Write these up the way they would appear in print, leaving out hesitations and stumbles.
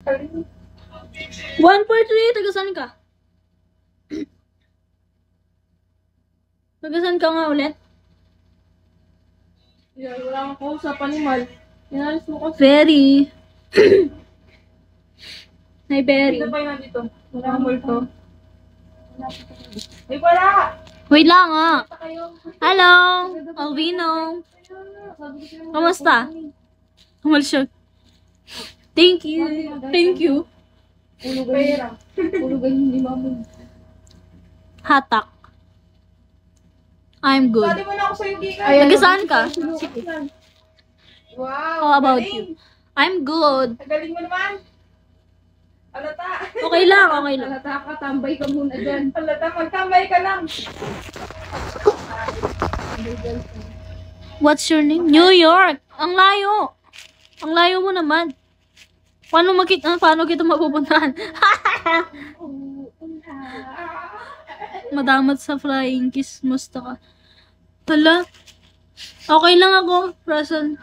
143, tagasan ka? Tagasan ka nga ulit? Wala akong sa panimal. Inalis mo kasi. Very. Hi, Berry. Dito pa yun dito. Wala akong multo. Ay, wala! Wait lang ah. Hello, Alvino. Kamusta? Kamusta siya? Thank you. Thank you. Ulugan ni mamo. Hatak. I'm good. Dali mo na ako sa'yo, Giga. Taga-saan ka? Wow. How about galing. you? I'm good. Galing mo naman. Alata. Okay lang, okay lang. Alata ka, tambay ka muna dyan. Alata, magtambay ka lang. What's your name? New York. Ang layo. Ang layo mo naman. Paano kita mapupuntahan? Madamat sa flying kiss. Musta ka? Hala. Okay lang ako. Present.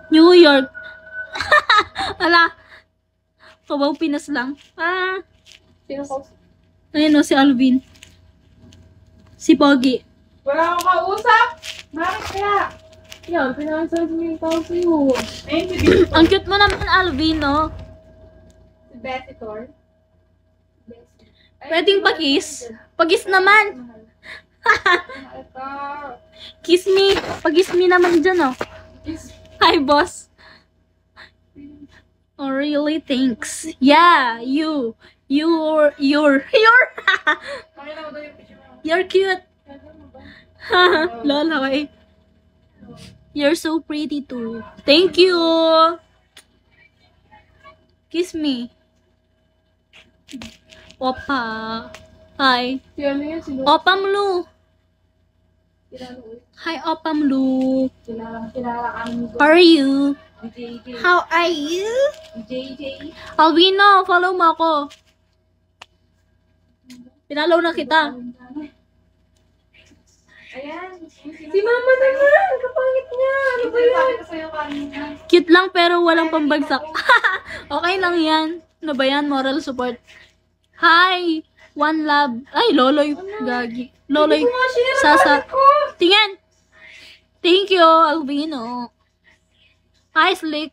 New York. Hala. Kabaw Pinas lang. Ah. Sino ko? Ayun o, si Alvin. Si Pogi. Wala akong kausap. Bakit kaya? Yan, pinansabi mo yung tao sa'yo. Ayun, si Bishop. Ang cute mo naman, Alvin, no? Si Bessitor. Pwedeng pag-kiss? Pag-kiss naman. Ito. Kiss me. Pag-kiss me naman dyan, oh. Hi, boss. Oh, really? Thanks. Yeah, you're you're cute. Lol, okay. You're so pretty too. Thank you. Kiss me. Opa. Hi. Si ano yan? Si Lu. Opa Mlu. Kilala Hi, Opa Mlu. kami. How are you? JJ. How are you? JJ. Alvino, follow mo ako. Pinalaw na kita. Ayan. Si Mama naman. Kapangit niya. Ano ba yan? Sabi ko sa'yo kanina. Cute lang pero walang pambagsak. Okay lang yan. Ano ba yan? Moral support. Hi! One love. Ay, Loloy. Gagi. Loloy. Sasa. Tingin! Thank you, Alvino. Hi, Slick.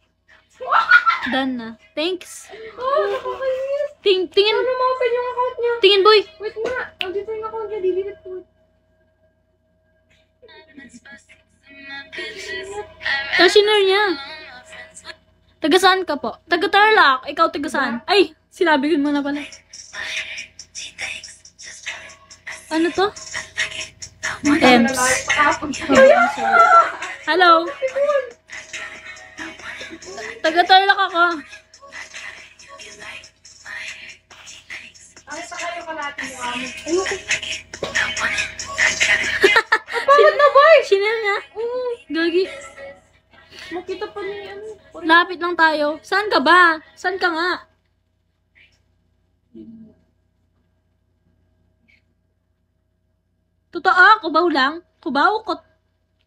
Done na. Thanks. Oh, nakakainis. Tingin. Ano ma-open yung account niya? Tingin, boy. Wait nga. Andito yung account niya. Delete ko. Cashier niya. Taga saan ka po? Taga Tarlac. Ikaw taga saan? Ay, sinabi ko mo na pala. Ano to? Ems. Hello. Taga Tarlac ako. Ay, pa kayo kalati mo kami. Bakit na, boy? Sinil niya. Gagi. Makita pa niya yan. Lapit lang tayo. Saan ka ba? Saan ka nga? Totoo, Cubao lang. Cubao?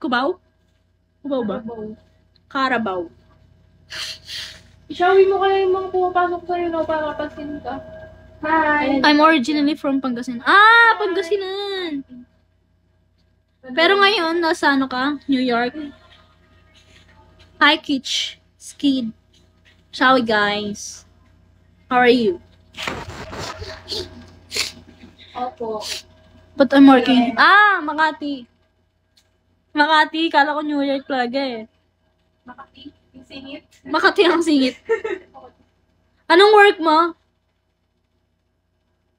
Cubao? Cubao ba? Carabao. Ishawi mo kaya yung mga pumapasok sa'yo no, para mapansin ka. Hi! I'm originally from Pangasinan. Ah, Pangasinan! Pero ngayon, nasa ano ka? New York? Hi, Kitch. Skid. Shall we, guys? How are you? Opo. But I'm working. Ah, Makati. Makati, kala ko New York talaga eh. Makati. Yung singit. Makati ang singit. Anong work mo?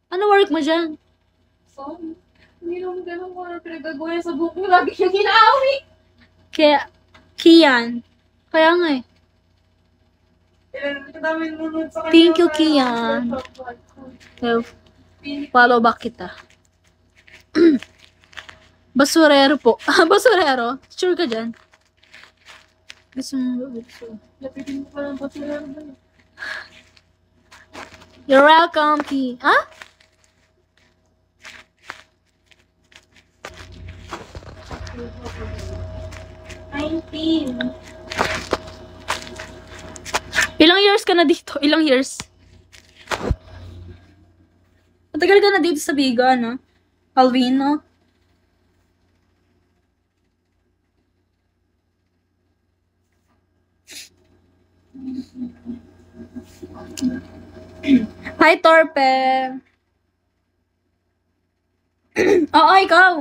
Anong work mo dyan? So, hindi naman ganun ko na pinagagawa sa buhok mo. Lagi siyang ginaawi. Kaya, Kian. Kaya nga eh. Thank you, Kian. So, follow back kita. Basurero po. Basurero? Sure ka dyan? Gusto mo ba? Lapitin mo pa lang ba sila? You're welcome, Ki. Ah? Ilang years ka na dito? Ilang years? Matagal ka na dito sa Biga, no? Alvino? Hi, Torpe! Oo, ikaw!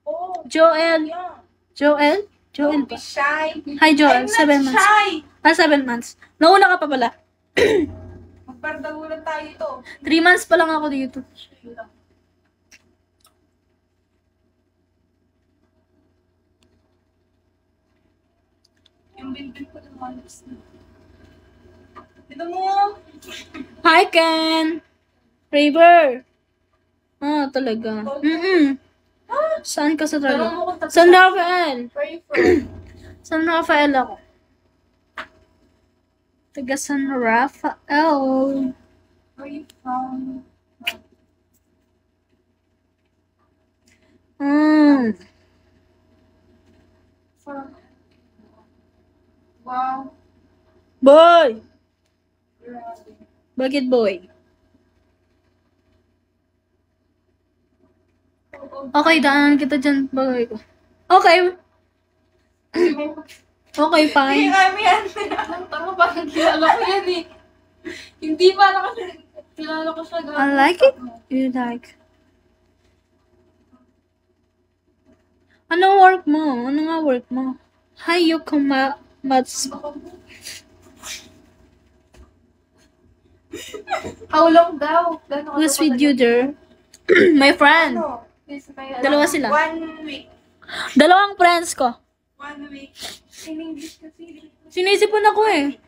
Oh, Joel! yeah. Joel? Joel Don't be ba? shy. Hi, Joel. I'm not 7 months. shy. 7 months. Nauna ka pa pala. Magpardagulan tayo ito. 3 months pa lang ako dito. Yung bilbil ko ng malas na. Ito mo. Hi, Ken! Raver! Ah, talaga. Saan ka sa Pero talaga? mo kung tapos. San Rafael! Where are you from? San Rafael ako. Taga San Rafael. Where are you from? From. Wow. Boy! Grabe. Bakit boy? Okay, daanan kita dyan. Bagay ko. Okay. Okay, Hindi fine. kami yan. Tama parang kilala ko yan eh. Hindi pa na kasi kilala ko siya. I like it. You like. Ano work mo? Ano nga work mo? Hi, Yuko Mats. How long daw? Gano'n Who's with you there? My friend. Ano? Please, may alam. Dalawa sila. 1 week. Dalawang friends ko. 1 week. In English kasi. Sinisipon ako eh.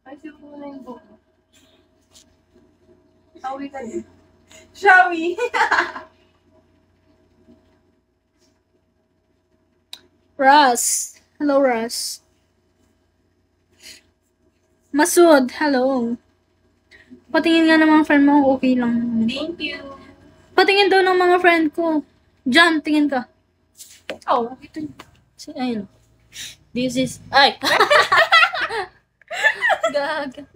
Kasi po na yung book. Awi ka din. Shawi. Russ. Hello, Russ. Masud. Hello. Patingin nga ng mga friend mo. Okay lang. Thank you. Patingin daw ng mga friend ko. Jam, tingin ka. Oh, ito. Ayun. This is... Ay! Gaga.